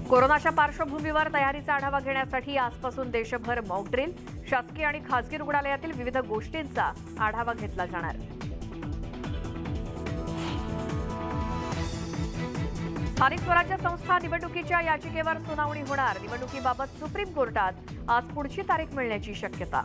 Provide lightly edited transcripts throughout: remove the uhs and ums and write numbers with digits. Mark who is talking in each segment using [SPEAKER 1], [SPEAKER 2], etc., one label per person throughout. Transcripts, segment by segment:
[SPEAKER 1] कोरोनाच्या पार्श्वभूमीवर तयारीचा आढावा घेण्यासाठी आजपासून देशभर मॉक ड्रिल, शासकीय आणि खासगी रुग्णालयातील विविध गोष्टींचा आढावा घेतला जाणार। स्थानिक स्वराज्य संस्था निवडणुकीच्या याचिकेवर सुनावणी होणार। निवडणुकीबाबत सुप्रीम कोर्टात आज पुढची तारीख मिळण्याची शक्यता।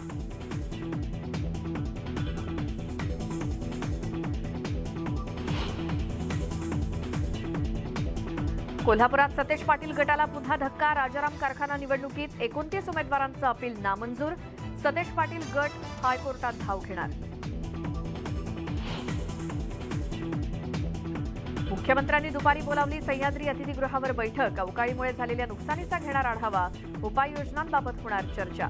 [SPEAKER 1] कोल्हापुरात सतेज पाटील गटाला पुन्हा धक्का। राजाराम कारखाना निवडणुकीत 29 उमेदवारांचं अपील नामंजूर। सतेज पाटील गट हायकोर्टात धाव घेणार। मुख्यमंत्र्यांनी दुपारी बोलावली सह्याद्री अतिथीगृहावर बैठक। अवकाळीमुळे झालेल्या नुकसानीचा घेणार आढावा। उपाययोजनांबाबत होणार चर्चा।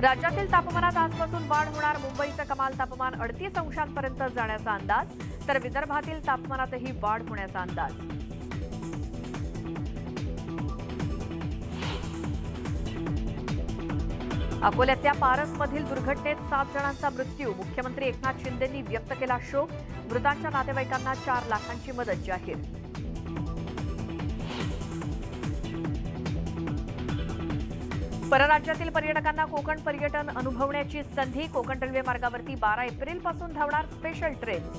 [SPEAKER 1] राज्यातील तापमानात आजपासून वाढ होणार। मुंबईचं कमाल तापमान 38 अंशांपर्यंत जाण्याचा अंदाज, तर विदर्भातील तापमानातही वाढ होण्याचा अंदाज। अकोल्यातल्या पारसमधील दुर्घटनेत 7 जणांचा मृत्यू। मुख्यमंत्री एकनाथ शिंदेंनी व्यक्त केला शोक। मृतांच्या नातेवाईकांना 4 लाखांची मदत जाहीर। परराज्यातील पर्यटकांना कोकण पर्यटन अनुभवण्याची संधी। कोकण रेल्वे मार्गावरती 12 एप्रिलपासून धावणार स्पेशल ट्रेन।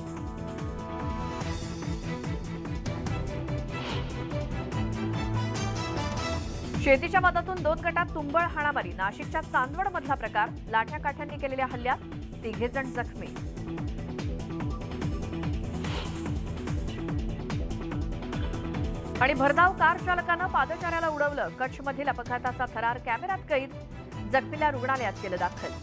[SPEAKER 1] शेतीच्या मदतून 2 गटात तुंबळ हाणामारी। नाशिकच्या चांदवड मधला प्रकार। लाठ्या काठ्यांनी केलेल्या हल्ल्यात 3 जण जखमी। आणि भरधाव कार चालकानं पादचाऱ्याला उडवलं। कच्छमधील अपघाताचा थरार कॅमेऱ्यात कैद। जखमीला रुग्णालयात केलं दाखल।